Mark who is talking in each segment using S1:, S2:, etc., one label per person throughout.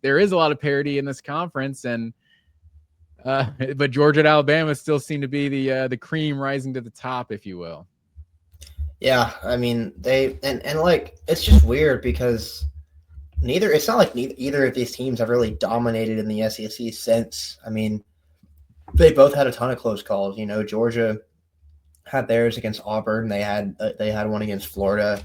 S1: there is a lot of parity in this conference, and but Georgia and Alabama still seem to be the cream rising to the top, if you will.
S2: Yeah, I mean they and like it's just weird because it's not like either of these teams have really dominated in the SEC since. I mean, they both had a ton of close calls. You know, Georgia had theirs against Auburn. They had one against Florida.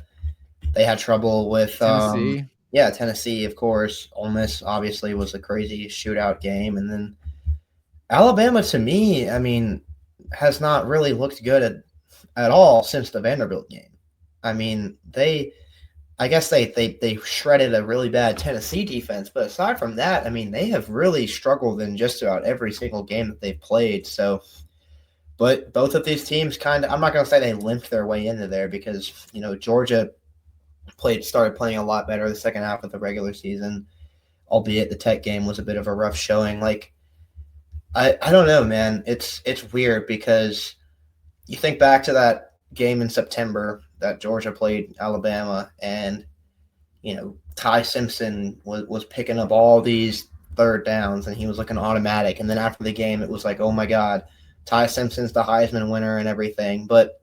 S2: They had trouble with
S1: Tennessee.
S2: yeah, Tennessee, of course. Ole Miss obviously was a crazy shootout game, and then Alabama to me, I mean, has not really looked good at all since the Vanderbilt game. I mean, I guess they shredded a really bad Tennessee defense, but aside from that, I mean, they have really struggled in just about every single game that they've played. So, but both of these teams I'm not going to say they limped their way into there because, you know, Georgia started playing a lot better the second half of the regular season, albeit the Tech game was a bit of a rough showing. Like, I don't know, man. It's weird because you think back to that game in September that Georgia played Alabama, and you know Ty Simpson was picking up all these third downs, and he was looking automatic. And then after the game, it was like, oh my God, Ty Simpson's the Heisman winner and everything. But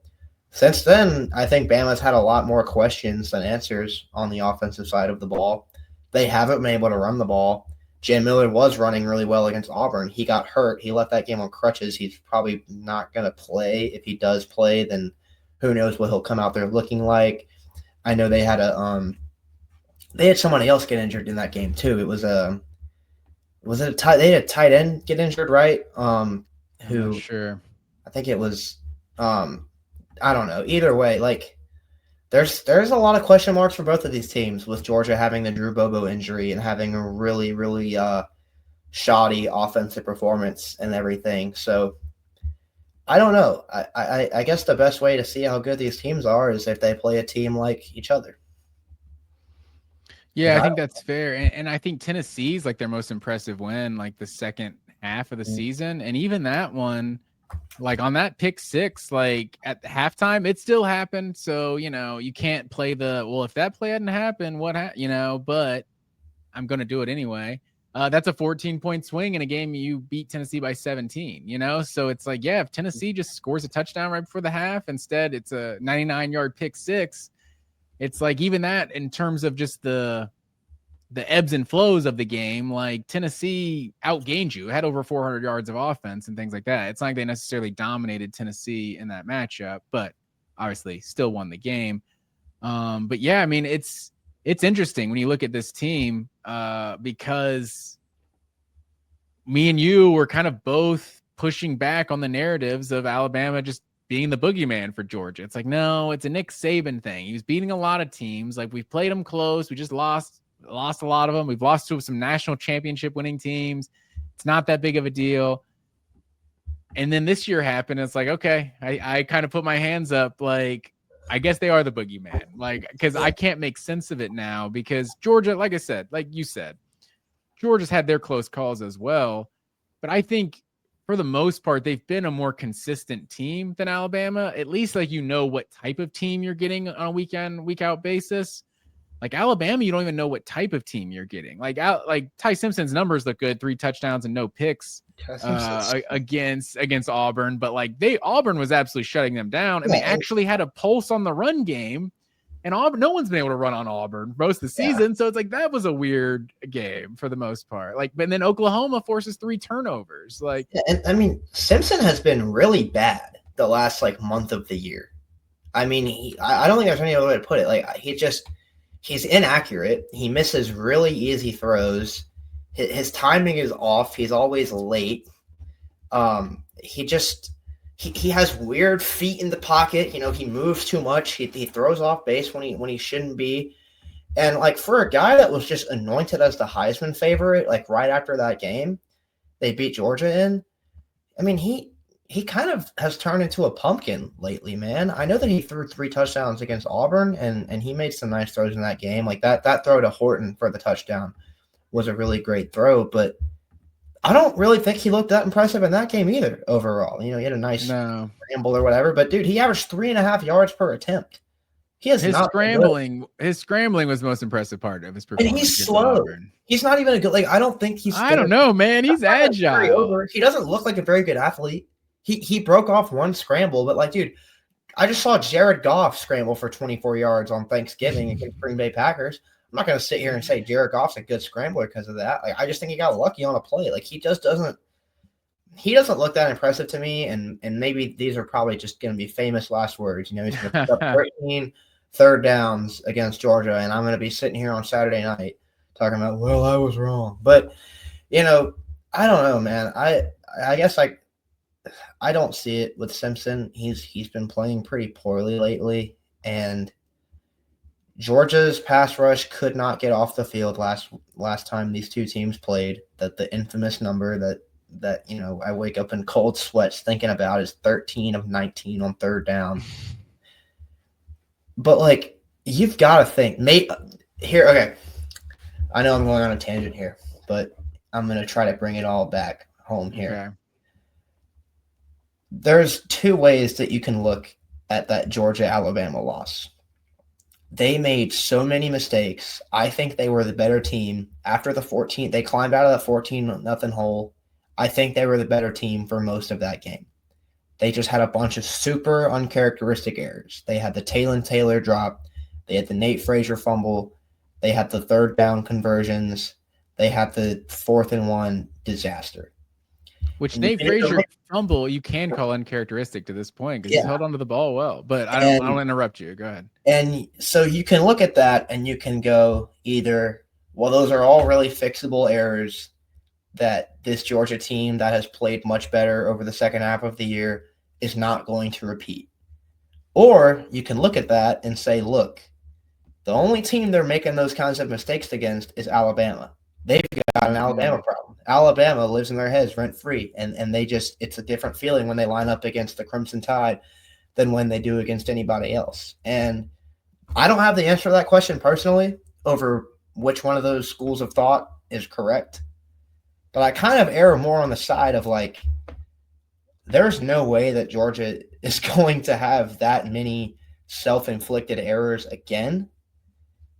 S2: since then, I think Bama's had a lot more questions than answers on the offensive side of the ball. They haven't been able to run the ball. Jay Miller was running really well against Auburn. He got hurt. He left that game on crutches. He's probably not going to play. If he does play, then who knows what he'll come out there looking like. I know they had somebody else get injured in that game too. It was they had a tight end get injured, right? Who
S1: Sure.
S2: I think it was I don't know. Either way, like there's a lot of question marks for both of these teams, with Georgia having the Drew Bobo injury and having a really, really shoddy offensive performance and everything. So I don't know. I guess the best way to see how good these teams are is if they play a team like each other.
S1: Yeah, I think that's fair. And I think Tennessee's like their most impressive win, like the second half of the season. And even that one, like on that pick six, like at halftime, it still happened. So, you know, you can't play if that play hadn't happened, but I'm going to do it anyway. That's a 14-point swing in a game you beat Tennessee by 17, you know? So it's like, yeah, if Tennessee just scores a touchdown right before the half, instead it's a 99-yard pick six. It's like even that in terms of just the ebbs and flows of the game, like Tennessee outgained you, had over 400 yards of offense and things like that. It's not like they necessarily dominated Tennessee in that matchup, but obviously still won the game. But yeah, I mean, it's interesting when you look at this team because me and you were kind of both pushing back on the narratives of Alabama just being the boogeyman for Georgia. It's like, no, it's a Nick Saban thing. He was beating a lot of teams. Like, we've played them close. We just lost a lot of them. We've lost to some national championship winning teams. It's not that big of a deal. And then this year happened. It's like, okay, I kind of put my hands up. Like, I guess they are the boogeyman. Like, because I can't make sense of it now because Georgia, like I said, like you said, Georgia's had their close calls as well. But I think for the most part, they've been a more consistent team than Alabama. At least, like, you know what type of team you're getting on a week out basis. Like Alabama, you don't even know what type of team you're getting. Like Ty Simpson's numbers look good, 3 touchdowns and no picks against Auburn. But like Auburn was absolutely shutting them down, and they actually had a pulse on the run game. And Auburn, no one's been able to run on Auburn most of the season. Yeah. So it's like that was a weird game for the most part. Like, but then Oklahoma forces 3 turnovers. Like,
S2: and I mean, Simpson has been really bad the last like month of the year. I mean, I don't think there's any other way to put it. Like, he's inaccurate. He misses really easy throws. His timing is off. He's always late. He has weird feet in the pocket. You know, he moves too much. He throws off base when he shouldn't be. And like for a guy that was just anointed as the Heisman favorite, like right after that game, they beat Georgia in. I mean, he kind of has turned into a pumpkin lately, man. I know that he threw 3 touchdowns against Auburn, and he made some nice throws in that game. Like that throw to Horton for the touchdown was a really great throw, but I don't really think he looked that impressive in that game either overall. You know, he had a nice scramble or whatever, but dude, he averaged 3.5 yards per attempt. He has
S1: His
S2: not been good.
S1: scrambling was the most impressive part of his
S2: And
S1: performance
S2: he's
S1: against
S2: slow.
S1: Auburn.
S2: He's not even a good, like, I don't think he's
S1: I
S2: going
S1: don't
S2: to
S1: know, man. He's
S2: carry
S1: agile.
S2: over. He doesn't look like a very good athlete. He broke off one scramble, but like, dude, I just saw Jared Goff scramble for 24 yards on Thanksgiving against Green Bay Packers. I'm not going to sit here and say Jared Goff's a good scrambler because of that. Like, I just think he got lucky on a play. Like, he doesn't look that impressive to me. And maybe these are probably just going to be famous last words. You know, he's going to pick up 13 third downs against Georgia, and I'm going to be sitting here on Saturday night talking about, well, I was wrong. But, you know, I don't know, man. I guess I don't see it with Simpson. He's been playing pretty poorly lately, and Georgia's pass rush could not get off the field last time these two teams played. That the infamous number that you know I wake up in cold sweats thinking about is 13 of 19 on third down. But like, you've got to think, here. Okay, I know I'm going on a tangent here, but I'm going to try to bring it all back home here.
S1: Okay.
S2: There's two ways that you can look at that Georgia-Alabama loss. They made so many mistakes. I think they were the better team. After the 14, they climbed out of that 14-0 hole. I think they were the better team for most of that game. They just had a bunch of super uncharacteristic errors. They had the Taylon Taylor drop. They had the Nate Frazier fumble. They had the third down conversions. They had the 4th and 1 disaster.
S1: Which Nate Frazier fumble you can call uncharacteristic to this point because he's held onto the ball well. But I don't interrupt you. Go ahead.
S2: And so you can look at that and you can go either, well, those are all really fixable errors that this Georgia team that has played much better over the second half of the year is not going to repeat. Or you can look at that and say, look, the only team they're making those kinds of mistakes against is Alabama. They've got an Alabama problem. Alabama lives in their heads rent-free, and they just – it's a different feeling when they line up against the Crimson Tide than when they do against anybody else. And I don't have the answer to that question personally over which one of those schools of thought is correct. But I kind of err more on the side of like, there's no way that Georgia is going to have that many self-inflicted errors again.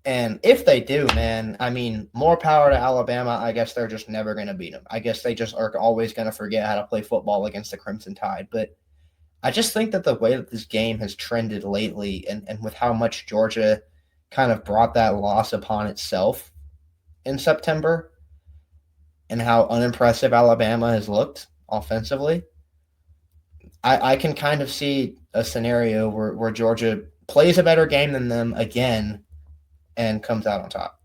S2: And if they do, man, I mean, more power to Alabama. I guess they're just never going to beat them. I guess they just are always going to forget how to play football against the Crimson Tide. But I just think that the way that this game has trended lately and with how much Georgia kind of brought that loss upon itself in September and how unimpressive Alabama has looked offensively, I can kind of see a scenario where Georgia plays a better game than them again and comes out on top.